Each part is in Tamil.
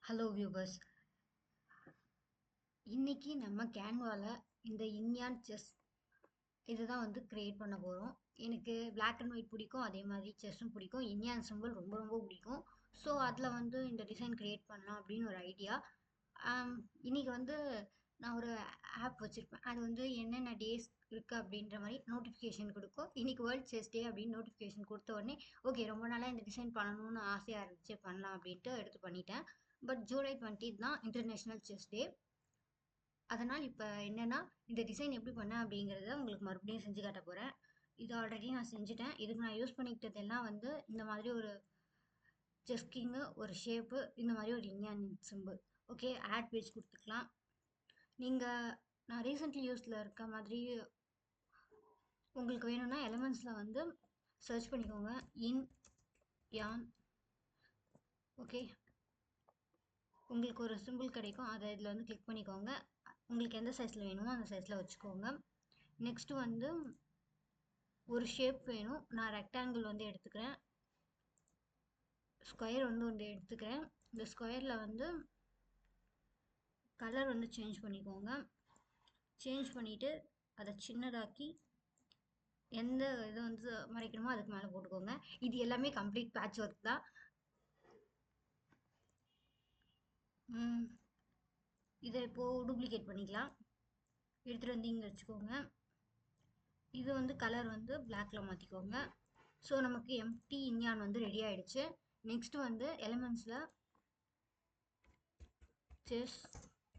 Hello viewers. இன்னைக்கு நம்ம கேன்வால இந்த இன்யான் செஸ் இதுதான் வந்து கிரியேட் பண்ண போகிறோம். எனக்கு பிளாக் அண்ட் ஒயிட் பிடிக்கும், அதே மாதிரி செஸ்ஸும் பிடிக்கும். இன்யான் சிம்பிள் ரொம்ப ரொம்ப பிடிக்கும். ஸோ அதில் வந்து இந்த டிசைன் கிரியேட் பண்ணலாம் அப்படின்னு ஒரு ஐடியா. இன்னைக்கு வந்து நான் ஒரு ஆப் வச்சுருப்பேன். அது வந்து என்னென்ன டேஸ் இருக்குது அப்படின்ற மாதிரி நோட்டிஃபிகேஷன் கொடுக்கும். இன்னைக்கு வேர்ல்ட் செஸ் டே அப்படின்னு நோட்டிஃபிகேஷன் கொடுத்த உடனே ஓகே, ரொம்ப நாளாக இந்த டிசைன் பண்ணணும்னு ஆசையாக இருந்துச்சு, பண்ணலாம் அப்படின்ட்டு எடுத்து பண்ணிட்டேன். பட் ஜூலை 20 தான் இன்டர்நேஷ்னல் செஸ் டே. அதனால் இப்போ என்னென்னா இந்த டிசைன் எப்படி பண்ணேன் அப்படிங்கிறத உங்களுக்கு மறுபடியும் செஞ்சு காட்ட போகிறேன். இது ஆல்ரெடி நான் செஞ்சுட்டேன். இதுக்கு நான் யூஸ் பண்ணிக்கிட்டது எல்லாம் வந்து இந்த மாதிரி ஒரு செஸ் கிங்கு, ஒரு ஷேப்பு, இந்த மாதிரி ஒரு இன்யான் சிம்பிள். ஓகே, ஆட் பேஜ் கொடுத்துக்கலாம். நீங்கள் நான் ரீசெண்ட்லி யூஸில் இருக்க மாதிரி உங்களுக்கு வேணும்னா எலமெண்ட்ஸில் வந்து சர்ச் பண்ணிக்கோங்க, இன் யான். ஓகே, உங்களுக்கு ஒரு சிம்பிள் கிடைக்கும், அதை இதில் வந்து கிளிக் பண்ணிக்கோங்க. உங்களுக்கு எந்த சைஸில் வேணுமோ அந்த சைஸில் வச்சுக்கோங்க. நெக்ஸ்ட்டு வந்து ஒரு ஷேப் வேணும். நான் ரெக்டாங்கிள் வந்து எடுத்துக்கிறேன், ஸ்கொயர் வந்து ஒன்று எடுத்துக்கிறேன். இந்த ஸ்கொயரில் வந்து கலர் வந்து சேஞ்ச் பண்ணிக்கோங்க. சேஞ்ச் பண்ணிவிட்டு அதை சின்னதாக்கி எந்த இதை வந்து மறைக்கணுமோ அதுக்கு மேலே போட்டுக்கோங்க. இது எல்லாமே கம்ப்ளீட் பேட்ச் ஒர்க் தான். இதை இப்போது டூப்ளிகேட் பண்ணிக்கலாம். எடுத்துகிட்டு வந்து இங்கே வச்சுக்கோங்க. இது வந்து கலர் வந்து பிளாக்ல மாற்றிக்கோங்க. ஸோ நமக்கு எம்டி இன்யான் வந்து ரெடி ஆகிடுச்சு. நெக்ஸ்ட்டு வந்து எலிமெண்ட்ஸில் செஸ்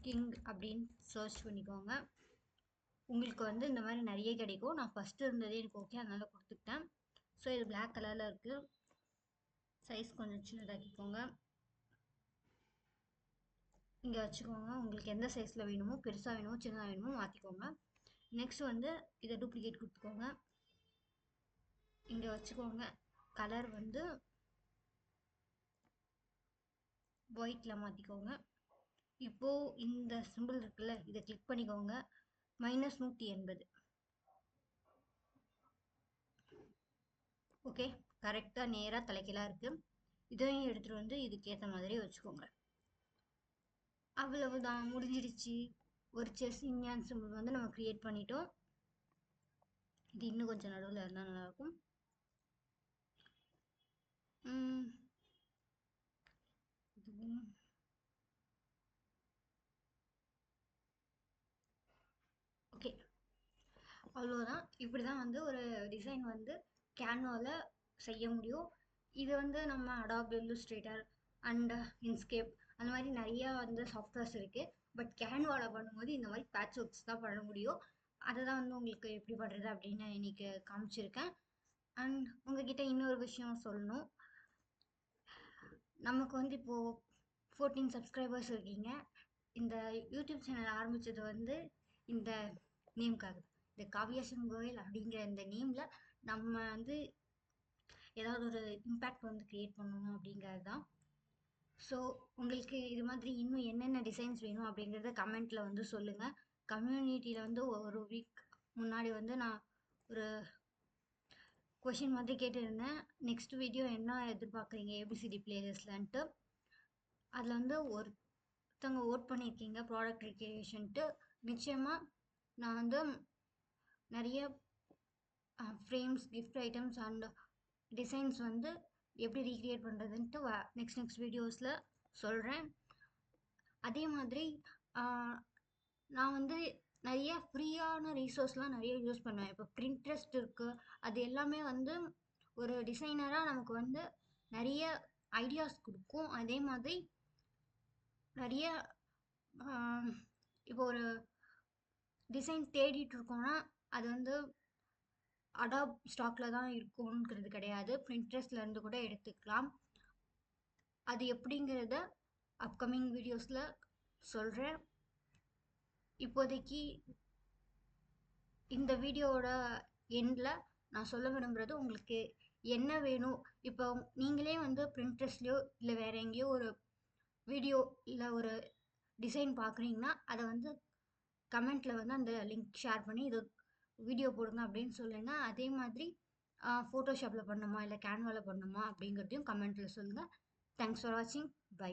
கிங் அப்படின்னு சர்ச் பண்ணிக்கோங்க. உங்களுக்கு வந்து இந்த மாதிரி நிறைய கிடைக்கும். நான் ஃபஸ்ட்டு இருந்ததே எனக்கு ஓகே, அதனால் கொடுத்துக்கிட்டேன். ஸோ இது பிளாக் கலரில் இருக்குது. சைஸ் கொஞ்சம் சின்னதாக்கிக்கோங்க. இங்கே வச்சுக்கோங்க. உங்களுக்கு எந்த சைஸில் வேணுமோ, பெருசாக வேணுமோ சின்னதாக வேணுமோ மாற்றிக்கோங்க. நெக்ஸ்ட் வந்து இதை டூப்ளிகேட் கொடுத்துக்கோங்க. இங்கே வச்சுக்கோங்க. கலர் வந்து ஒயிட்டில் மாற்றிக்கோங்க. இப்போது இந்த சிம்பிள் இருக்குல்ல, இதை கிளிக் பண்ணிக்கோங்க. -180. ஓகே, கரெக்டாக நேராக தலைக்கீழாக இருக்குது. இதையும் எடுத்துகிட்டு வந்து இதுக்கேற்ற மாதிரி வச்சுக்கோங்க. அவ்வளவுதான், முடிஞ்சிடுச்சு. ஒரு செஸ் இன்யான் சிம்பிள் வந்து நம்ம கிரியேட் பண்ணிட்டோம். இது இன்னும் கொஞ்சம் நடுவில் இருந்தால் நல்லாயிருக்கும். இதுவும் ஓகே, அவ்வளோதான். இப்படி தான் வந்து ஒரு டிசைன் வந்து கேன்வாவில் செய்ய முடியும். இது வந்து நம்ம அடாப் இல்லுஸ்ட்ரேட்டர் அண்ட் இன்ஸ்கேப் அந்த மாதிரி நிறையா வந்து சாஃப்ட்வேர்ஸ் இருக்குது. பட் கேன்வாவில் பண்ணும்போது இந்த மாதிரி பேட்ச் ஒர்க்ஸ் தான் பண்ண முடியும். அதை தான் வந்து உங்களுக்கு எப்படி பண்ணுறது அப்படின்னு இன்னைக்கு காமிச்சிருக்கேன். அண்ட் உங்ககிட்ட இன்னொரு விஷயம் சொல்லணும். நமக்கு வந்து இப்போது 14 சப்ஸ்கிரைபர்ஸ் இருக்கீங்க. இந்த யூடியூப் சேனல் ஆரம்பித்தது வந்து இந்த நேம்காக, இந்த காவியாசன் கோயில் அப்படிங்கிற இந்த நேமில் நம்ம வந்து ஏதாவது ஒரு இம்பேக்ட் வந்து க்ரியேட் பண்ணணும் அப்படிங்கிறது தான். ஸோ உங்களுக்கு இது மாதிரி இன்னும் என்னென்ன டிசைன்ஸ் வேணும் அப்படிங்கிறத கமெண்ட்டில் வந்து சொல்லுங்கள். கம்யூனிட்டியில் வந்து ஒரு வீக் முன்னாடி வந்து நான் ஒரு கொஷின் மாதிரி கேட்டிருந்தேன், நெக்ஸ்ட் வீடியோ என்ன எதிர்பார்க்குறீங்க ஏபிசிடி பிளேலிஸ்ட்லன்ட்டு. அதில் வந்து ஒருத்தவங்க ஓட் பண்ணியிருக்கீங்க ப்ராடக்ட் ரிக்ரியேஷன்ட்டு. நிச்சயமாக நான் வந்து நிறைய frames, gift items and designs வந்து எப்படி ரீக்ரியேட் பண்ணுறதுன்ட்டு நெக்ஸ்ட் வீடியோஸில் சொல்கிறேன். அதே மாதிரி நான் வந்து நிறைய ஃப்ரீயான ரீசோர்ஸ்லாம் நிறைய யூஸ் பண்ணுவேன். இப்போ பிரிண்ட்ரெஸ்ட் இருக்குது. அது எல்லாமே வந்து ஒரு டிசைனராக நமக்கு வந்து நிறைய ஐடியாஸ் கொடுக்கும். அதே மாதிரி நிறைய இப்போ ஒரு டிசைன் தேடிட்டு இருக்கோன்னா அது வந்து அடாப் ஸ்டாக்கில் தான் இருக்குங்கிறது கிடையாது. பிரிண்ட்ரெஸ்ட்லேருந்து கூட எடுத்துக்கலாம். அது எப்படிங்கிறத அப்கமிங் வீடியோஸில் சொல்கிறேன். இப்போதைக்கு இந்த வீடியோவோட எண்டில் நான் சொல்ல விரும்புகிறது, உங்களுக்கு என்ன வேணும், இப்போ நீங்களே வந்து பிரிண்ட்ரெஸ்ட்லையோ இல்லை வேறு எங்கேயோ ஒரு வீடியோ இல்லை ஒரு டிசைன் பார்க்குறீங்கன்னா அதை வந்து கமெண்ட்டில் வந்து அந்த லிங்க் ஷேர் பண்ணி இது வீடியோ போடுங்க அப்படின்னு சொல்லுங்கள். அதே மாதிரி ஃபோட்டோஷாப்பில் பண்ணணுமா இல்லை கேன்வாவில் பண்ணணுமா அப்படிங்கிறதையும் கமெண்ட்டில் சொல்லுங்கள். தேங்க்ஸ் ஃபார் வாட்சிங். பை.